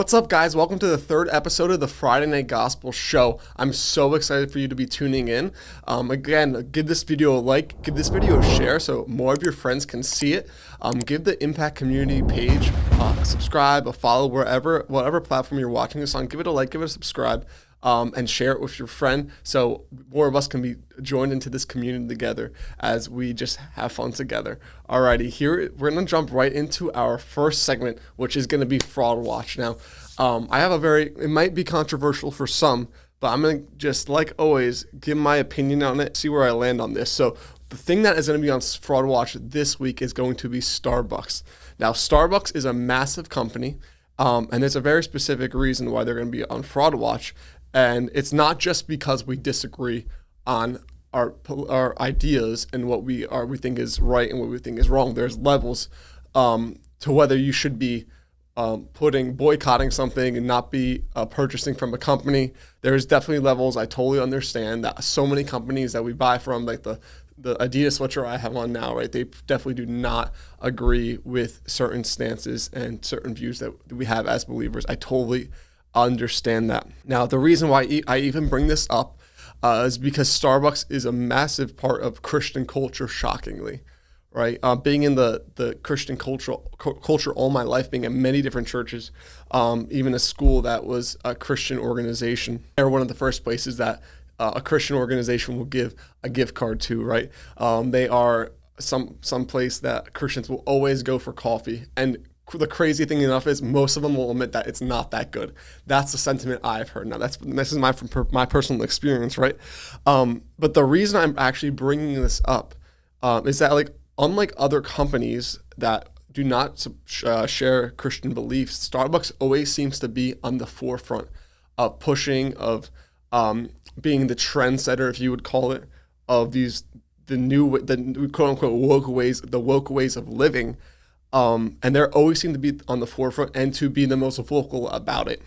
What's up, guys? Welcome to the third episode of the Friday Night Gospel Show. I'm so excited for you to be tuning in. Again, give this video a like, give this video a share so more of your friends can see it. Give the Impact Community page a subscribe, a follow, whatever platform you're watching this on. Give it a like, give it a subscribe, and share it with your friend so more of us can be joined into this community together as we just have fun together. Alrighty, here we're gonna jump right into our first segment, which is gonna be Fraud Watch. Now, I have it might be controversial for some, but I'm gonna just, like always, give my opinion on it, see where I land on this. So the thing that is gonna be on Fraud Watch this week is going to be Starbucks. Now, Starbucks is a massive company, and there's a very specific reason why they're gonna be on Fraud Watch. And it's not just because we disagree on our ideas and what we think is right and what we think is wrong. There's levels to whether you should be boycotting something and not be purchasing from a company. There's definitely levels. I totally understand that so many companies that we buy from, like the Adidas sweatshirt I have on now, right? They definitely do not agree with certain stances and certain views that we have as believers. I totally understand that. Now, the reason why I even bring this up is because Starbucks is a massive part of Christian culture, shockingly, right? Being in the Christian culture all my life, being in many different churches, even a school that was a Christian organization. They're one of the first places that a Christian organization will give a gift card to, right? They are some place that Christians will always go for coffee. And the crazy thing enough is most of them will admit that it's not that good. That's the sentiment I've heard. Now, this is my personal experience, right? But the reason I'm actually bringing this up is that, like, unlike other companies that do not share Christian beliefs, Starbucks always seems to be on the forefront of pushing, of being the trendsetter, if you would call it, of the quote unquote woke ways of living. And they always seem to be on the forefront and to be the most vocal about it.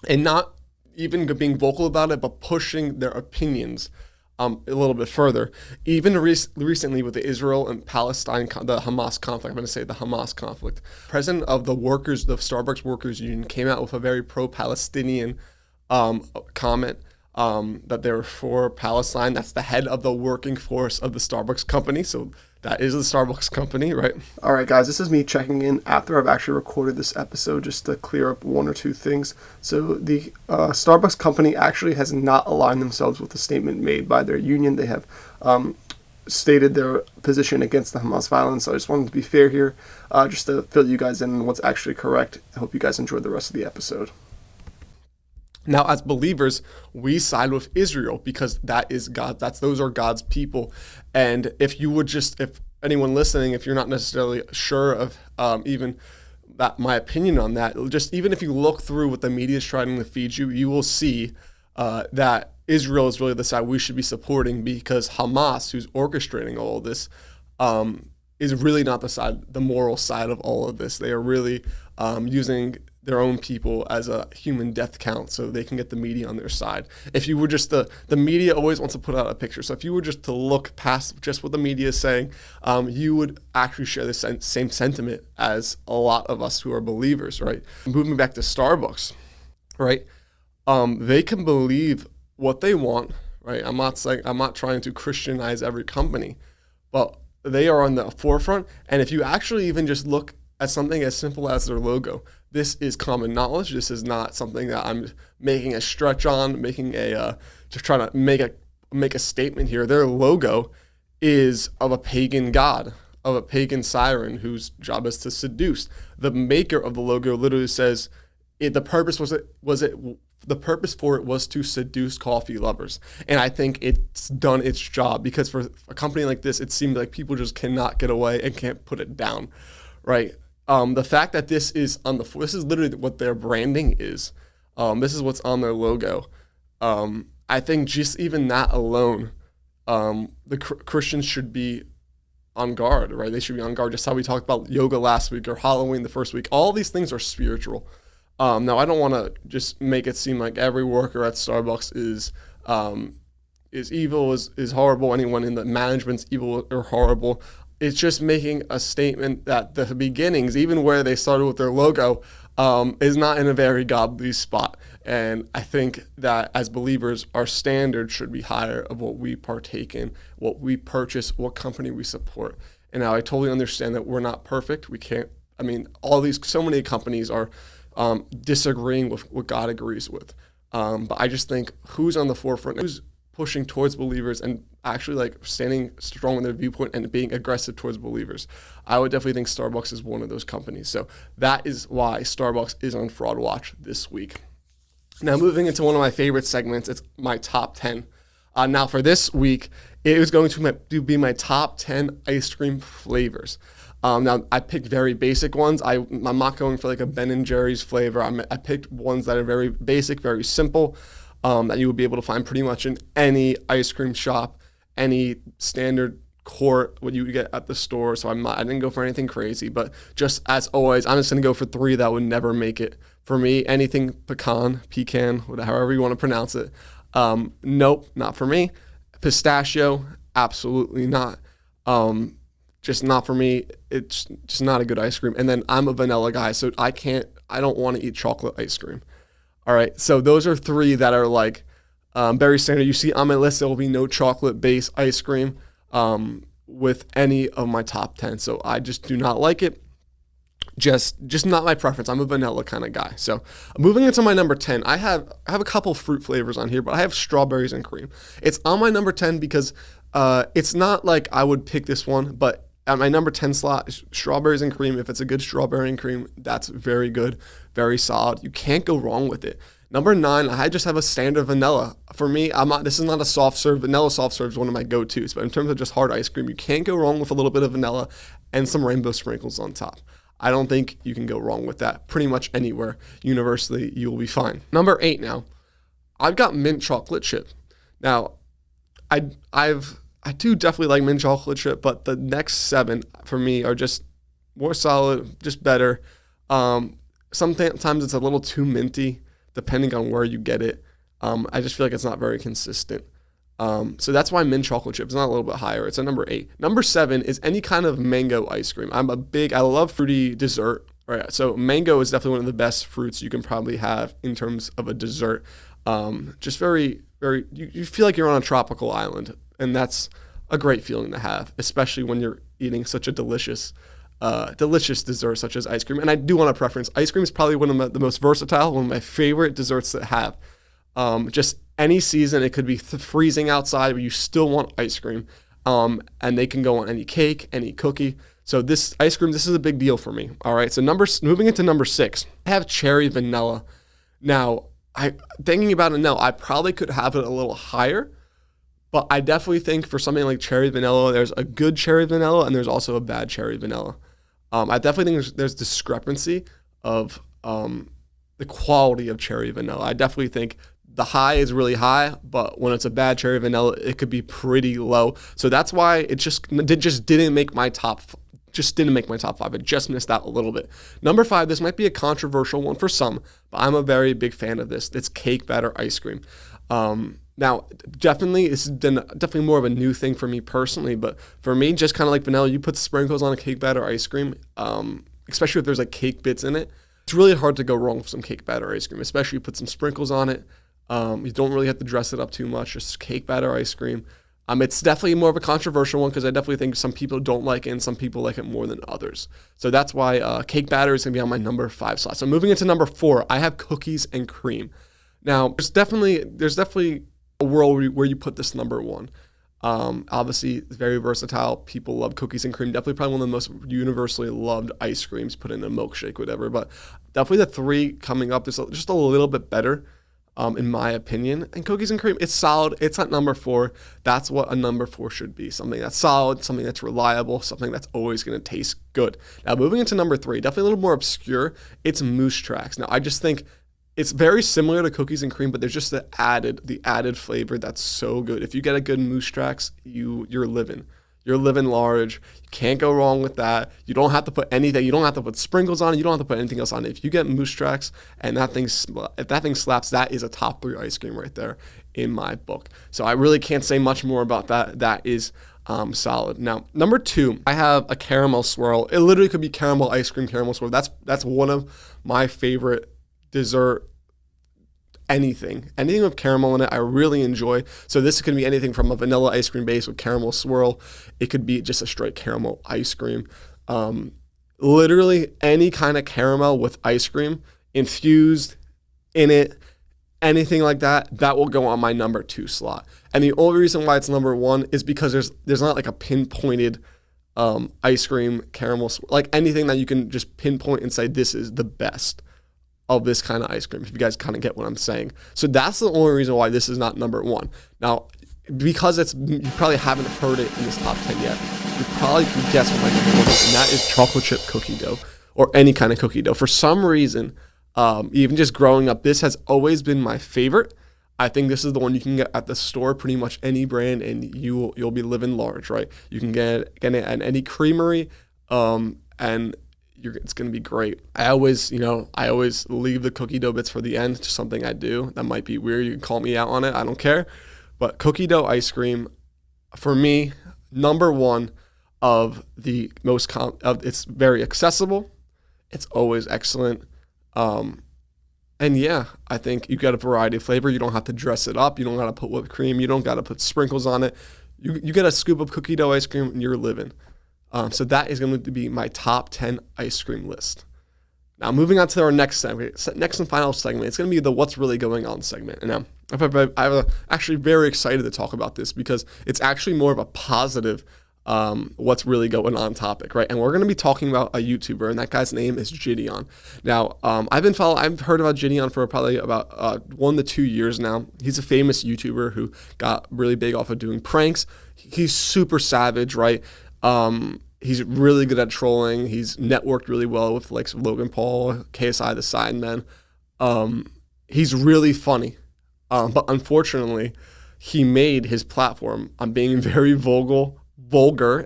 And not even being vocal about it, but pushing their opinions a little bit further. Even recently with the Israel and Palestine, the Hamas conflict, president of the Starbucks Workers Union came out with a very pro-Palestinian comment that they're for Palestine. That's the head of the working force of the Starbucks company. So that is the Starbucks company, right? All right, guys, this is me checking in after I've actually recorded this episode just to clear up one or two things. So the Starbucks company actually has not aligned themselves with the statement made by their union. They have stated their position against the Hamas violence. So I just wanted to be fair here, just to fill you guys in on what's actually correct. I hope you guys enjoyed the rest of the episode. Now, as believers, we side with Israel because that is God. Those are God's people. And if anyone listening, if you're not necessarily sure of even that my opinion on that, just even if you look through what the media is trying to feed you, you will see that Israel is really the side we should be supporting, because Hamas, who's orchestrating all of this, is really not the moral side of all of this. They are really using their own people as a human death count so they can get the media on their side. If you were just the media always wants to put out a picture. So if you were just to look past just what the media is saying, you would actually share the same sentiment as a lot of us who are believers, right? Moving back to Starbucks, right? They can believe what they want, right? I'm not trying to Christianize every company, but they are on the forefront. And if you actually even just look at something as simple as their logo, this is common knowledge. This is not something that I'm making a stretch on, just trying to make a statement here. Their logo is of a pagan god, of a pagan siren whose job is to seduce. The maker of the logo literally says the purpose for it was to seduce coffee lovers. And I think it's done its job, because for a company like this, it seemed like people just cannot get away and can't put it down, right? The fact that this is this is literally what their branding is. This is what's on their logo. I think just even that alone, the Christians should be on guard, right? They should be on guard. Just how we talked about yoga last week or Halloween the first week. All these things are spiritual. Now, I don't want to just make it seem like every worker at Starbucks is evil, is horrible. Anyone in the management's evil or horrible. It's just making a statement that the beginnings, even where they started with their logo, is not in a very godly spot. And I think that as believers, our standard should be higher of what we partake in, what we purchase, what company we support. And now I totally understand that we're not perfect. We can't, I mean, so many companies are disagreeing with what God agrees with. But I just think who's on the forefront, who's pushing towards believers and actually like standing strong in their viewpoint and being aggressive towards believers. I would definitely think Starbucks is one of those companies. So that is why Starbucks is on Fraud Watch this week. Now moving into one of my favorite segments, it's my top 10. Now for this week, it is going to be my top 10 ice cream flavors. Now I picked very basic ones. I'm not going for like a Ben & Jerry's flavor. I picked ones that are very basic, very simple, that you would be able to find pretty much in any ice cream shop, any standard quart, what you would get at the store. So I didn't go for anything crazy, but just as always, I'm just going to go for 3 that would never make it. For me, anything pecan, however you want to pronounce it. Nope, not for me. Pistachio, absolutely not. Just not for me. It's just not a good ice cream. And then I'm a vanilla guy, so I don't want to eat chocolate ice cream. All right, so those are 3 that are like very standard. You see on my list, there will be no chocolate-based ice cream with any of my top 10. So I just do not like it. Just not my preference. I'm a vanilla kind of guy. So moving into my number 10, I have a couple fruit flavors on here, but I have strawberries and cream. It's on my number 10 because it's not like I would pick this one, but at my number 10 slot, strawberries and cream. If it's a good strawberry and cream, that's very good, very solid. You can't go wrong with it. Number 9, I just have a standard vanilla. For me, this is not a soft serve. Vanilla soft serve is one of my go-tos, but in terms of just hard ice cream, you can't go wrong with a little bit of vanilla and some rainbow sprinkles on top. I don't think you can go wrong with that. Pretty much anywhere, universally, you will be fine. Number 8 now, I've got mint chocolate chip. Now, I do definitely like mint chocolate chip, but the next 7 for me are just more solid, just better. Sometimes it's a little too minty, depending on where you get it. I just feel like it's not very consistent. So that's why mint chocolate chip is not a little bit higher. It's at number 8. Number 7 is any kind of mango ice cream. I love fruity dessert. Right. So mango is definitely one of the best fruits you can probably have in terms of a dessert. Just very, very, you feel like you're on a tropical island, and that's a great feeling to have, especially when you're eating such a delicious dessert such as ice cream. And I do want to preference, ice cream is probably one of the most versatile, one of my favorite desserts to have. Just any season, it could be freezing outside, but you still want ice cream. And they can go on any cake, any cookie. So this ice cream, this is a big deal for me. All right, so moving into number 6, I have cherry vanilla. Now, thinking about it now, I probably could have it a little higher, but I definitely think for something like cherry vanilla, there's a good cherry vanilla and there's also a bad cherry vanilla. I definitely think there's discrepancy of the quality of cherry vanilla. I definitely think the high is really high, but when it's a bad cherry vanilla, it could be pretty low. So that's why it just didn't make my top 5. It just missed out a little bit. Number 5, this might be a controversial one for some, but I'm a very big fan of this. It's cake batter ice cream. Now, definitely, this has been definitely more of a new thing for me personally, but for me, just kind of like vanilla, you put sprinkles on a cake batter ice cream, especially if there's like cake bits in it. It's really hard to go wrong with some cake batter ice cream, especially you put some sprinkles on it. You don't really have to dress it up too much, just cake batter ice cream. It's definitely more of a controversial one because I definitely think some people don't like it and some people like it more than others. So that's why cake batter is going to be on my number 5 slot. So moving into number 4, I have cookies and cream. Now, there's definitely a world where you put this number 1. Obviously, it's very versatile. People love cookies and cream. Definitely probably one of the most universally loved ice creams, put in a milkshake, whatever. But definitely the 3 coming up is just a little bit better. In my opinion. And cookies and cream, it's solid. It's at number 4. That's what a number 4 should be. Something that's solid, something that's reliable, something that's always going to taste good. Now, moving into number 3, definitely a little more obscure. It's Moose Tracks. Now, I just think it's very similar to cookies and cream, but there's just the added flavor that's so good. If you get a good Moose Tracks, you're living. You're living large. You can't go wrong with that. You don't have to put anything. You don't have to put sprinkles on it. You don't have to put anything else on it. If you get Moose Tracks and if that thing slaps, that is a top 3 ice cream right there in my book. So I really can't say much more about that. That is solid. Now, number 2, I have a caramel swirl. It literally could be caramel ice cream, caramel swirl. That's one of my favorite dessert. Anything with caramel in it, I really enjoy. So this could be anything from a vanilla ice cream base with caramel swirl. It could be just a straight caramel ice cream. Literally any kind of caramel with ice cream infused in it, anything like that, that will go on my number 2 slot. And the only reason why it's number 1 is because there's not like a pinpointed ice cream caramel, like anything that you can just pinpoint and say this is the best of this kind of ice cream, if you guys kind of get what I'm saying. So that's the only reason why this is not number 1. Now, because you probably haven't heard it in this top 10 yet, you probably can guess what my number 1 is, and that is chocolate chip cookie dough, or any kind of cookie dough. For some reason, even just growing up, this has always been my favorite. I think this is the one you can get at the store, pretty much any brand, and you'll be living large, right? You can get it at any creamery, and it's going to be great. I always leave the cookie dough bits for the end, just something I do. That might be weird. You can call me out on it. I don't care. But cookie dough ice cream, for me, number 1 of the most, it's very accessible. It's always excellent. And yeah, I think you got a variety of flavor. You don't have to dress it up. You don't got to put whipped cream. You don't got to put sprinkles on it. You get a scoop of cookie dough ice cream and you're living. So that is going to be my top 10 ice cream list. Now, moving on to our next and final segment, it's going to be the What's Really Going On segment. And now, I'm actually very excited to talk about this because it's actually more of a positive what's really going on topic, right? And we're going to be talking about a YouTuber, and that guy's name is JiDion. Now, I've heard about JiDion for probably about 1 to 2 years now. He's a famous YouTuber who got really big off of doing pranks. He's super savage, right? He's really good at trolling. He's networked really well with like Logan Paul, KSI the Sidemen. He's really funny. But unfortunately, he made his platform on being very vulgar.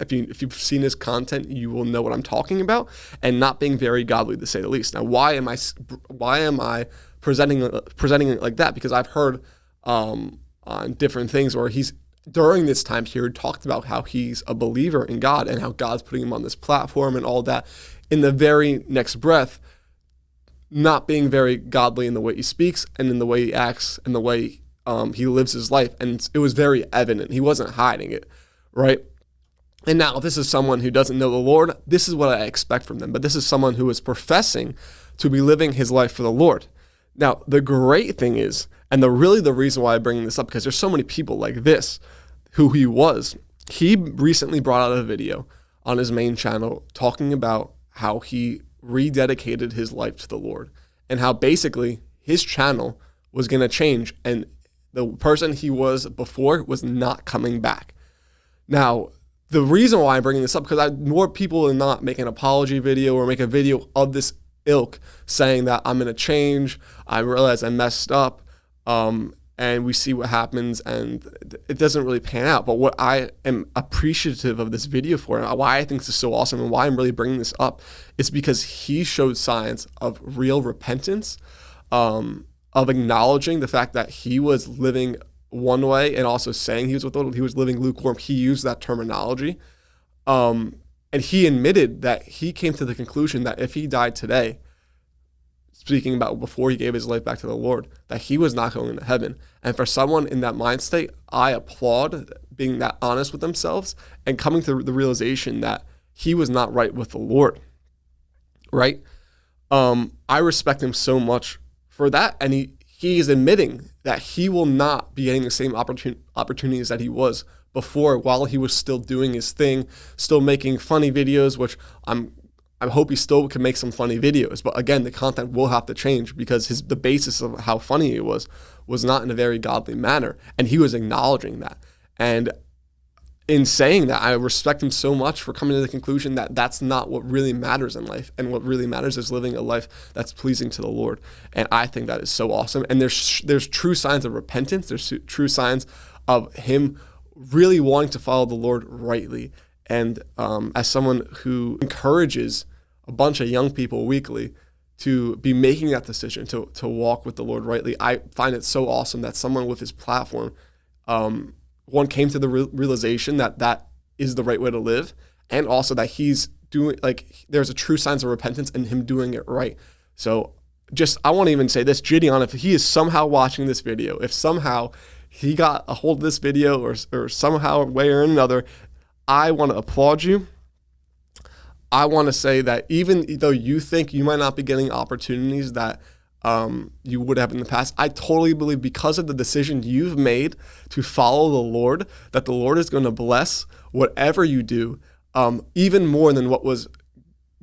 If you've seen his content, you will know what I'm talking about, and not being very godly, to say the least. Now, why am I presenting it like that? Because I've heard on different things where he's, during this time period, talked about how he's a believer in God and how God's putting him on this platform and all that. In the very next breath, not being very godly in the way he speaks and in the way he acts and the way he lives his life. And it was very evident. He wasn't hiding it, right? And now this is someone who doesn't know the Lord. This is what I expect from them. But this is someone who is professing to be living his life for the Lord. Now, the great thing is, and the reason why I'm bringing this up, because there's so many people like this who he was. He recently brought out a video on his main channel talking about how he rededicated his life to the Lord and how basically his channel was going to change and the person he was before was not coming back. Now, the reason why I'm bringing this up, because more people are not make an apology video or make a video of this ilk saying that I'm going to change, I realize I messed up, and we see what happens, and it doesn't really pan out. But what I am appreciative of this video for, and why I think this is so awesome, and why I'm really bringing this up, is because he showed signs of real repentance, of acknowledging the fact that he was living one way and also saying he was living lukewarm. He used that terminology, and he admitted that he came to the conclusion that if he died today, speaking about before he gave his life back to the Lord, that he was not going to heaven. And for someone in that mind state, I applaud being that honest with themselves and coming to the realization that he was not right with the Lord, right? I respect him so much for that, and he is admitting that he will not be getting the same opportunities that he was before, while he was still doing his thing, still making funny videos, which I hope he still can make some funny videos. But again, the content will have to change because the basis of how funny he was not in a very godly manner. And he was acknowledging that. And in saying that, I respect him so much for coming to the conclusion that that's not what really matters in life. And what really matters is living a life that's pleasing to the Lord. And I think that is so awesome. And there's true signs of repentance. There's true signs of him really wanting to follow the Lord rightly. And as someone who encourages a bunch of young people weekly to be making that decision to walk with the Lord rightly, I find it so awesome that someone with his platform, one came to the realization that is the right way to live, and also that he's doing, like, there's a true signs of repentance and him doing it right. So I want to even say this, JiDion, if he is somehow watching this video, if somehow he got a hold of this video or somehow way or another, I want to applaud you. I want to say that even though you think you might not be getting opportunities that you would have in the past, I totally believe because of the decision you've made to follow the Lord, that the Lord is going to bless whatever you do, even more than what was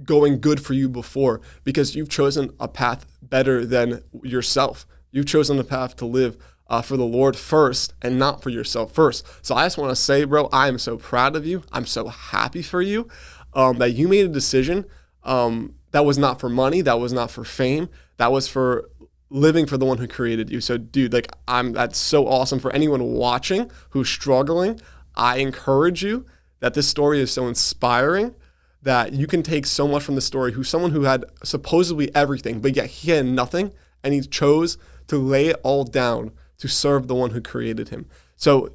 going good for you before, because you've chosen a path better than yourself. You've chosen a path to live for the Lord first and not for yourself first. So I just want to say, bro, I am so proud of you. I'm so happy for you that you made a decision that was not for money, that was not for fame, that was for living for the one who created you. So dude, like, that's so awesome. For anyone watching who's struggling, I encourage you that this story is so inspiring that you can take so much from the story, who's someone who had supposedly everything, but yet he had nothing, and he chose to lay it all down to serve the one who created him. So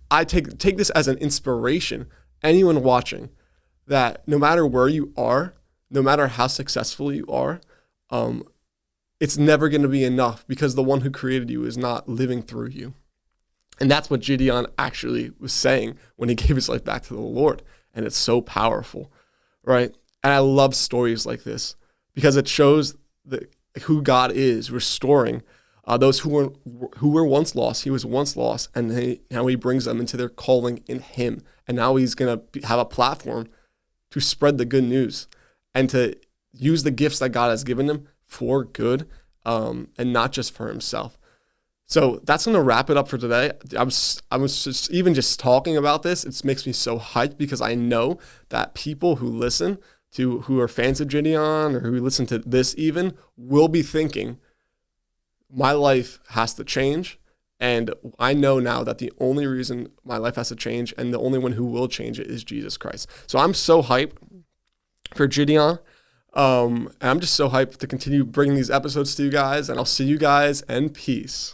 I take this as an inspiration, anyone watching, that no matter where you are, no matter how successful you are, it's never going to be enough because the one who created you is not living through you. And that's what JiDion actually was saying when he gave his life back to the Lord. And it's so powerful, right? And I love stories like this because it shows who God is restoring those who were once lost. He was once lost, and now he brings them into their calling in him. And now he's going to have a platform to spread the good news and to use the gifts that God has given him for good, and not just for himself. So that's going to wrap it up for today. I was just talking about this. It makes me so hyped because I know that people who are fans of JiDion or who listen to this even will be thinking, my life has to change. And I know now that the only reason my life has to change and the only one who will change it is Jesus Christ. So I'm so hyped for JiDion. And I'm just so hyped to continue bringing these episodes to you guys. And I'll see you guys, and peace.